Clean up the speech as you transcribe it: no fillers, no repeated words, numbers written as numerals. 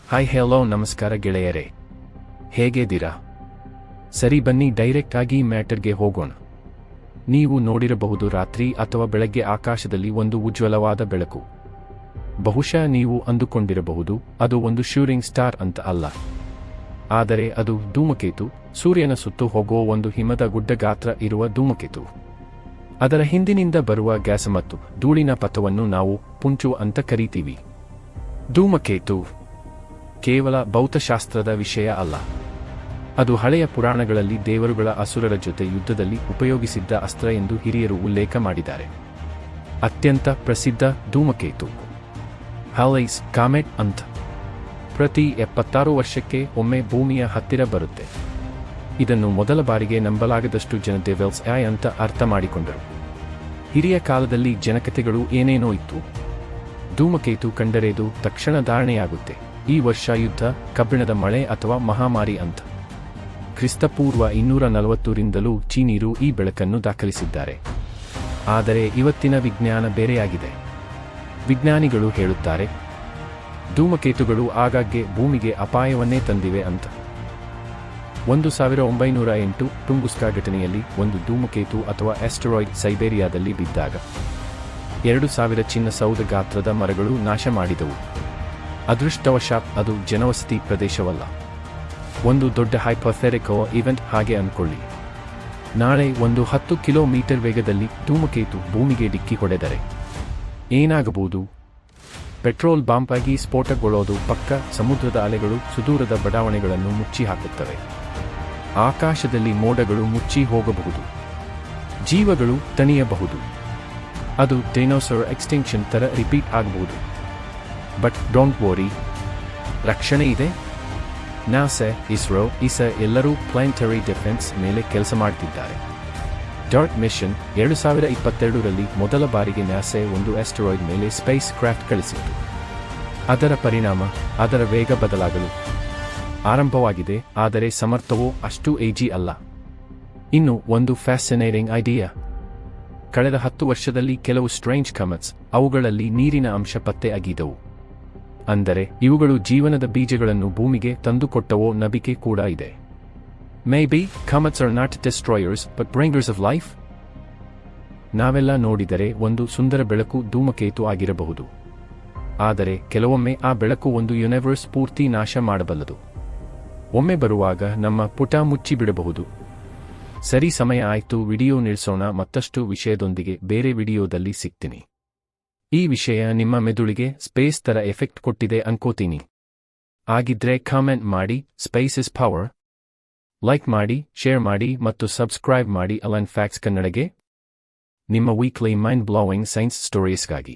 Hi hello ನಮಸ್ಕಾರ ಗೆಳೆಯರೇ, ಹೇಗಿದ್ದೀರಾ? ಸರಿ, ಬನ್ನಿ ಡೈರೆಕ್ಟ್ ಆಗಿ ಮ್ಯಾಟರ್ಗೆ ಹೋಗೋಣ. ನೀವು ನೋಡಿರಬಹುದು, ರಾತ್ರಿ ಅಥವಾ ಬೆಳಗ್ಗೆ ಆಕಾಶದಲ್ಲಿ ಒಂದು ಉಜ್ವಲವಾದ ಬೆಳಕು. ಬಹುಶಃ ನೀವು ಅಂದುಕೊಂಡಿರಬಹುದು ಅದು ಒಂದು ಶೂಟಿಂಗ್ ಸ್ಟಾರ್ ಅಂತ ಅಲ್ಲ, ಆದರೆ ಅದು ಧೂಮಕೇತು, ಸೂರ್ಯನ ಸುತ್ತು ಹೋಗೋ ಒಂದು ಹಿಮದ ಗುಡ್ಡ ಗಾತ್ರ ಇರುವ ಧೂಮಕೇತು. ಅದರ ಹಿಂದಿನಿಂದ ಬರುವ ಗ್ಯಾಸ್ ಮತ್ತು ಧೂಳಿನ ಪಥವನ್ನು ನಾವು ಪುಂಚು ಅಂತ ಕರೀತೀವಿ. ಧೂಮಕೇತು ಕೇವಲ ಭೌತಶಾಸ್ತ್ರದ ವಿಷಯ ಅಲ್ಲ, ಅದು ಹಳೆಯ ಪುರಾಣಗಳಲ್ಲಿ ದೇವರುಗಳ ಅಸುರರ ಜೊತೆ ಯುದ್ಧದಲ್ಲಿ ಉಪಯೋಗಿಸಿದ್ದ ಅಸ್ತ್ರ ಎಂದು ಹಿರಿಯರು ಉಲ್ಲೇಖ ಮಾಡಿದ್ದಾರೆ. ಅತ್ಯಂತ ಪ್ರಸಿದ್ಧ ಧೂಮಕೇತು ಹ್ಯಾಲೈಸ್ ಕಾಮೆಟ್ ಅಂತ ಪ್ರತಿ 76 ವರ್ಷಕ್ಕೆ ಒಮ್ಮೆ ಭೂಮಿಯ ಹತ್ತಿರ ಬರುತ್ತೆ. ಇದನ್ನು ಮೊದಲ ಬಾರಿಗೆ ನಂಬಲಾಗದಷ್ಟು ಜನ ಡೆವಿಲ್ಸ್ ಐ ಅಂತ ಅರ್ಥ ಮಾಡಿಕೊಂಡರು. ಹಿರಿಯ ಕಾಲದಲ್ಲಿ ಜನಕಥೆಗಳು ಏನೇನೋ ಇತ್ತು. ಧೂಮಕೇತು ಕಂಡರೆದು ತಕ್ಷಣ ಧಾರಣೆಯಾಗುತ್ತೆ, ಈ ವರ್ಷ ಯುದ್ಧ, ಕಬ್ಬಿಣದ ಮಳೆ ಅಥವಾ ಮಹಾಮಾರಿ ಅಂತ. ಕ್ರಿಸ್ತಪೂರ್ವ 240 ರಿಂದಲೂ ಚೀನೀರು ಈ ಬೆಳಕನ್ನು ದಾಖಲಿಸಿದ್ದಾರೆ. ಆದರೆ ಇವತ್ತಿನ ವಿಜ್ಞಾನ ಬೇರೆಯಾಗಿದೆ. ವಿಜ್ಞಾನಿಗಳು ಹೇಳುತ್ತಾರೆ ಧೂಮಕೇತುಗಳು ಆಗಾಗ್ಗೆ ಭೂಮಿಗೆ ಅಪಾಯವನ್ನೇ ತಂದಿವೆ ಅಂತ. 1908 ಟುಂಗುಸ್ಕಾ ಘಟನೆಯಲ್ಲಿ ಒಂದು ಧೂಮಕೇತು ಅಥವಾ ಆಸ್ಟೆರಾಯ್ಡ್ ಸೈಬೇರಿಯಾದಲ್ಲಿ ಬಿದ್ದಾಗ 2000 ಚಿನ್ನ ಸೌಧ ಗಾತ್ರದ ಮರಗಳು ನಾಶ ಮಾಡಿದವು. ಅದೃಷ್ಟವಶಾತ್ ಅದು ಜನವಸತಿ ಪ್ರದೇಶವಲ್ಲ, ಒಂದು ದೊಡ್ಡ ಹೈಪೋಥೆಟಿಕಲ್ ಈವೆಂಟ್ ಹಾಗೆ ಅನ್ಕೊಳ್ಳಿ. ನಾಳೆ ಒಂದು 10 ಕಿಲೋಮೀಟರ್ ವೇಗದಲ್ಲಿ ಧೂಮಕೇತು ಭೂಮಿಗೆ ಡಿಕ್ಕಿ ಹೊಡೆದರೆ ಏನಾಗಬಹುದು? ಪೆಟ್ರೋಲ್ ಬಾಂಬ್ ಆಗಿ ಸ್ಫೋಟಗೊಳ್ಳೋದು ಪಕ್ಕ. ಸಮುದ್ರದ ಅಲೆಗಳು ಸುದೂರದ ಬಡಾವಣೆಗಳನ್ನು ಮುಚ್ಚಿ ಹಾಕುತ್ತವೆ. ಆಕಾಶದಲ್ಲಿ ಮೋಡಗಳು ಮುಚ್ಚಿ ಹೋಗಬಹುದು, ಜೀವಗಳು ತಣಿಯಬಹುದು. ಅದು ಡೈನೋಸಾರ್ ಎಕ್ಸ್ಟಿಂಕ್ಷನ್ ತರ ರಿಪೀಟ್ ಆಗಬಹುದು. ಬಟ್ ಡೋಂಟ್ ವರಿ, ರಕ್ಷಣೆ ಇದೆ. ನಾಸಾ, ಇಸ್ರೋ, ಎಲ್ಲರೂ ಪ್ಲಾನೆಟರಿ ಡಿಫೆನ್ಸ್ ಮೇಲೆ ಕೆಲಸ ಮಾಡ್ತಿದ್ದಾರೆ. ಡಾರ್ಟ್ ಮಿಷನ್ 2022ರಲ್ಲಿ ಮೊದಲ ಬಾರಿಗೆ ನಾಸಾ ಒಂದು ಆಸ್ಟೆರಾಯ್ಡ್ ಮೇಲೆ ಸ್ಪೇಸ್ ಕ್ರಾಫ್ಟ್ ಕಳಿಸಿತ್ತು. ಅದರ ಪರಿಣಾಮ ಅದರ ವೇಗ ಬದಲಾಗಲು ಆರಂಭವಾಗಿದೆ, ಆದರೆ ಸಮರ್ಥವೋ ಅಷ್ಟು ಈಜಿ ಅಲ್ಲ. ಇನ್ನು ಒಂದು ಫ್ಯಾಸಿನೇಟಿಂಗ್ ಐಡಿಯಾ. ಕಳೆದ 10 ವರ್ಷದಲ್ಲಿ ಕೆಲವು ಸ್ಟ್ರೇಂಜ್ ಕಮೆಟ್ಸ್, ಅವುಗಳಲ್ಲಿ ನೀರಿನ ಅಂಶ ಪತ್ತೆ ಆಗಿದ್ದವು. ಅಂದರೆ ಇವುಗಳು ಜೀವನದ ಬೀಜಗಳನ್ನು ಭೂಮಿಗೆ ತಂದುಕೊಟ್ಟವೋ ನಂಬಿಕೆ ಕೂಡ ಇದೆ. Maybe comets are not destroyers but bringers of life. ನಾವೆಲ್ಲ ನೋಡಿದರೆ ಒಂದು ಸುಂದರ ಬೆಳಕು ಧೂಮಕೇತು ಆಗಿರಬಹುದು, ಆದರೆ ಕೆಲವೊಮ್ಮೆ ಆ ಬೆಳಕು ಒಂದು ಯೂನಿವರ್ಸ್ ಪೂರ್ತಿ ನಾಶ ಮಾಡಬಲ್ಲದು. ಒಮ್ಮೆ ಬರುವಾಗ ನಮ್ಮ ಪುಟ ಮುಚ್ಚಿಬಿಡಬಹುದು. ಸರಿ, ಸಮಯ ಆಯ್ತು, ವಿಡಿಯೋ ನಿಲ್ಲಿಸೋಣ. ಮತ್ತಷ್ಟು ವಿಷಯದೊಂದಿಗೆ ಬೇರೆ ವಿಡಿಯೋದಲ್ಲಿ ಸಿಗ್ತೀನಿ. ಈ ವಿಷಯ ನಿಮ್ಮ ಮೆದುಳಿಗೆ ಸ್ಪೇಸ್ ತರ ಎಫೆಕ್ಟ್ ಕೊಟ್ಟಿದೆ ಅನ್ಕೋತೀನಿ. ಆಗಿದ್ರೆ ಕಾಮೆಂಟ್ ಮಾಡಿ. Space is power. ಲೈಕ್ ಮಾಡಿ, ಶೇರ್ ಮಾಡಿ ಮತ್ತು ಸಬ್ಸ್ಕ್ರೈಬ್ ಮಾಡಿ ಅಲನ್ ಫ್ಯಾಕ್ಟ್ಸ್ ಕನ್ನಡಗೆ, ನಿಮ್ಮ ವೀಕ್ಲಿ ಮೈಂಡ್ ಬ್ಲೋವಿಂಗ್ ಸೈನ್ಸ್ ಸ್ಟೋರೀಸ್ಗಾಗಿ.